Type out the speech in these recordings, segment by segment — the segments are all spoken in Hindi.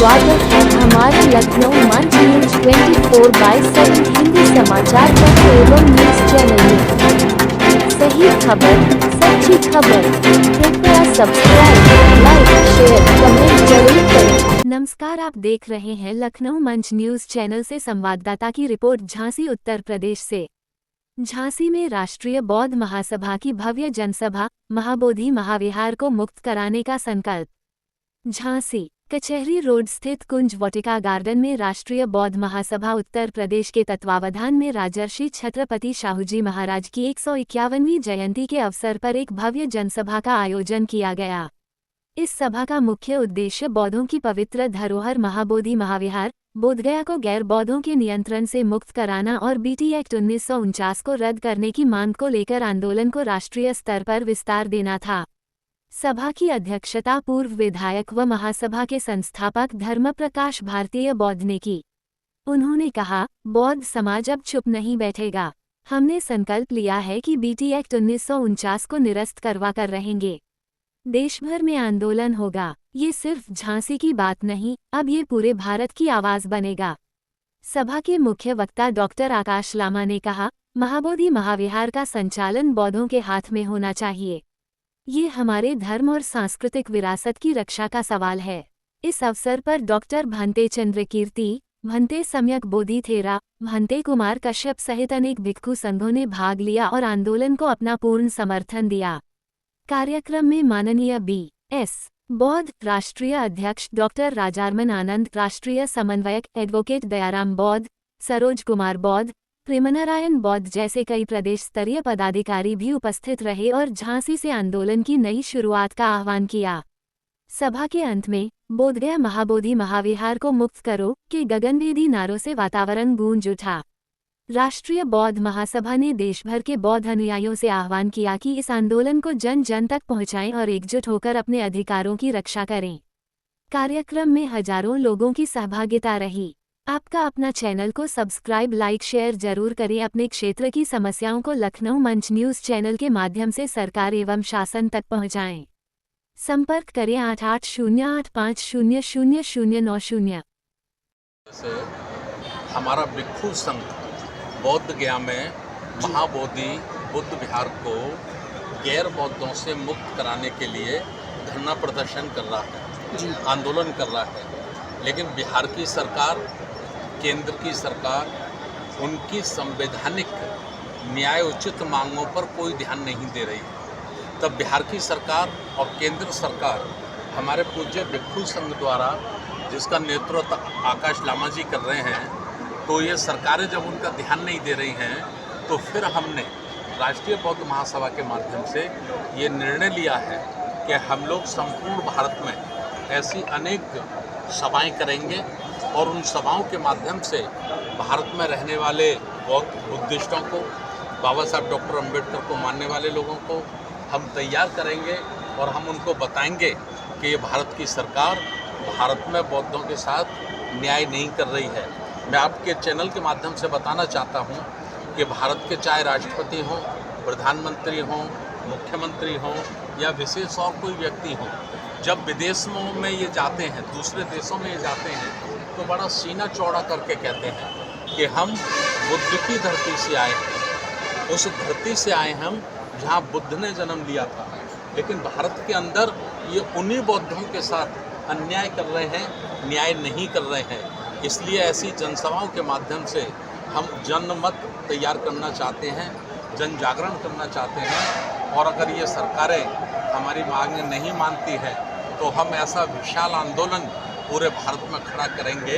स्वागत है हमारे लखनऊ मंच न्यूज 24/7 हिंदी समाचार पत्र एवं न्यूज चैनल में। सही खबर, सच्ची खबर। कृपया सब्सक्राइब, लाइक, शेयर, कमेंट जरूर करें। नमस्कार, आप देख रहे हैं लखनऊ मंच न्यूज चैनल से संवाददाता की रिपोर्ट। झांसी उत्तर प्रदेश से। झांसी में राष्ट्रीय बौद्ध महासभा की भव्य जनसभा, महाबोधि महाविहार को मुक्त कराने का संकल्प। झांसी कचहरी रोड स्थित कुंज वाटिका गार्डन में राष्ट्रीय बौद्ध महासभा उत्तर प्रदेश के तत्वावधान में राजर्षि छत्रपति शाहूजी महाराज की 151वीं जयंती के अवसर पर एक भव्य जनसभा का आयोजन किया गया। इस सभा का मुख्य उद्देश्य बौद्धों की पवित्र धरोहर महाबोधि महाविहार बोधगया को गैर बौद्धों के नियंत्रण से मुक्त कराना और बीटी एक्ट 1949 को रद्द करने की मांग को लेकर आंदोलन को राष्ट्रीय स्तर पर विस्तार देना था। सभा की अध्यक्षता पूर्व विधायक व महासभा के संस्थापक धर्मप्रकाश भारतीय बौद्ध ने की। उन्होंने कहा, बौद्ध समाज अब चुप नहीं बैठेगा। हमने संकल्प लिया है कि बीटी एक्ट 1949 को निरस्त करवा कर रहेंगे। देश भर में आंदोलन होगा। ये सिर्फ झांसी की बात नहीं, अब ये पूरे भारत की आवाज बनेगा। सभा के मुख्य वक्ता डॉक्टर आकाश लामा ने कहा, महाबोधि महाविहार का संचालन बौद्धों के हाथ में होना चाहिए। ये हमारे धर्म और सांस्कृतिक विरासत की रक्षा का सवाल है। इस अवसर पर डॉक्टर भंते चंद्रकीर्ति, भंते सम्यक बोधिथेरा, भंते कुमार कश्यप सहित अनेक भिक्षु संघों ने भाग लिया और आंदोलन को अपना पूर्ण समर्थन दिया। कार्यक्रम में माननीय बी.एस. बौद्ध राष्ट्रीय अध्यक्ष डॉक्टर राजारमन आनंद, राष्ट्रीय समन्वयक एडवोकेट दयाराम बौद्ध, सरोज कुमार बौद्ध, प्रेमनारायण बौद्ध जैसे कई प्रदेश स्तरीय पदाधिकारी भी उपस्थित रहे और झांसी से आंदोलन की नई शुरुआत का आह्वान किया। सभा के अंत में बोधगया महाबोधि महाविहार को मुक्त करो के गगनभेदी नारों से वातावरण गूंज उठा। राष्ट्रीय बौद्ध महासभा ने देश भर के बौद्ध अनुयायियों से आह्वान किया कि इस आंदोलन को जन जन तक पहुंचाएं और एकजुट होकर अपने अधिकारों की रक्षा करें। कार्यक्रम में हजारों लोगों की सहभागिता रही। आपका अपना चैनल को सब्सक्राइब, लाइक, शेयर जरूर करें। अपने क्षेत्र की समस्याओं को लखनऊ मंच न्यूज चैनल के माध्यम से सरकार एवं शासन तक पहुंचाएं। संपर्क करें 8808500090। हमारा भिक्षु संघ बौद्ध गया में महाबोधि बुद्ध विहार को गैर बौद्धों से मुक्त कराने के लिए धरना प्रदर्शन कर रहा है, आंदोलन कर रहा है। लेकिन बिहार की सरकार, केंद्र की सरकार उनकी संवैधानिक न्याय उचित मांगों पर कोई ध्यान नहीं दे रही। तब बिहार की सरकार और केंद्र सरकार हमारे पूज्य भिक्षु संघ द्वारा, जिसका नेतृत्व आकाश लामा जी कर रहे हैं, तो ये सरकारें जब उनका ध्यान नहीं दे रही हैं, तो फिर हमने राष्ट्रीय बौद्ध महासभा के माध्यम से ये निर्णय लिया है कि हम लोग संपूर्ण भारत में ऐसी अनेक सभाएं करेंगे और उन सभाओं के माध्यम से भारत में रहने वाले बौद्ध बुद्धिस्टों को, बाबा साहब डॉक्टर अम्बेडकर को मानने वाले लोगों को हम तैयार करेंगे और हम उनको बताएंगे कि ये भारत की सरकार भारत में बौद्धों के साथ न्याय नहीं कर रही है। मैं आपके चैनल के माध्यम से बताना चाहता हूँ कि भारत के चाहे राष्ट्रपति हों, प्रधानमंत्री हों, मुख्यमंत्री हों या विशेष और कोई व्यक्ति हों, जब विदेशों में ये जाते हैं, दूसरे देशों में ये जाते हैं, तो बड़ा सीना चौड़ा करके कहते हैं कि हम बुद्ध की धरती से आए हैं, उस धरती से आए हम जहाँ बुद्ध ने जन्म लिया था। लेकिन भारत के अंदर ये उन्हीं बौद्धों के साथ अन्याय कर रहे हैं, न्याय नहीं कर रहे हैं। इसलिए ऐसी जनसभाओं के माध्यम से हम जनमत तैयार करना चाहते हैं, जन जागरण करना चाहते हैं। और अगर ये सरकारें हमारी मांगें नहीं मानती है तो हम ऐसा विशाल आंदोलन पूरे भारत में खड़ा करेंगे,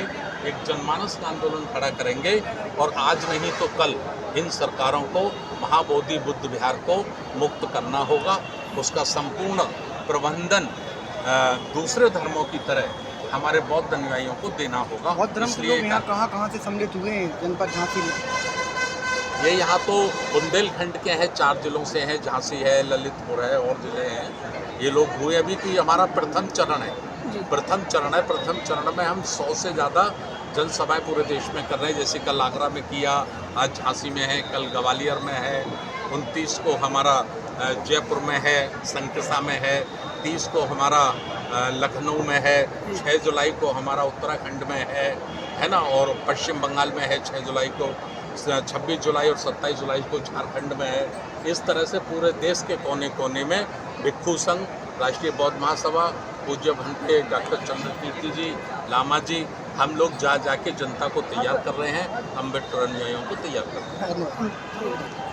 एक जनमानस का आंदोलन खड़ा करेंगे और आज नहीं तो कल इन सरकारों को महाबोधि बुद्ध विहार को मुक्त करना होगा। उसका संपूर्ण प्रबंधन दूसरे धर्मों की तरह हमारे बौद्ध अनुयायियों को देना होगा। बौद्ध धर्म के लोग यहाँ कहाँ से सम्मिलित हुए हैं जनपद झांसी में? ये यहाँ तो बुंदेलखंड के हैं, 4 जिलों से हैं, झांसी है, ललितपुर है और जिले हैं। ये लोग हुए अभी, तो ये हमारा प्रथम चरण है। प्रथम चरण में हम 100 से ज़्यादा जनसभाएं पूरे देश में कर रहे हैं। जैसे कल आगरा में किया, आज झांसी में है, कल ग्वालियर में है, 29 को हमारा जयपुर में है, संकिसा में है, 30 को हमारा लखनऊ में है, 6 जुलाई को हमारा उत्तराखंड में है ना, और पश्चिम बंगाल में है 6 जुलाई को, 26 जुलाई और 27 जुलाई को झारखंड में है। इस तरह से पूरे देश के कोने कोने में भिक्षु संघ, राष्ट्रीय बौद्ध महासभा, पूज्य भंते डॉक्टर चंद्रकीर्ति जी, लामा जी, हम लोग जा के जनता को तैयार कर रहे हैं, अम्बेडकर अनुयायियों को तैयार कर रहे हैं। धन्यवाद।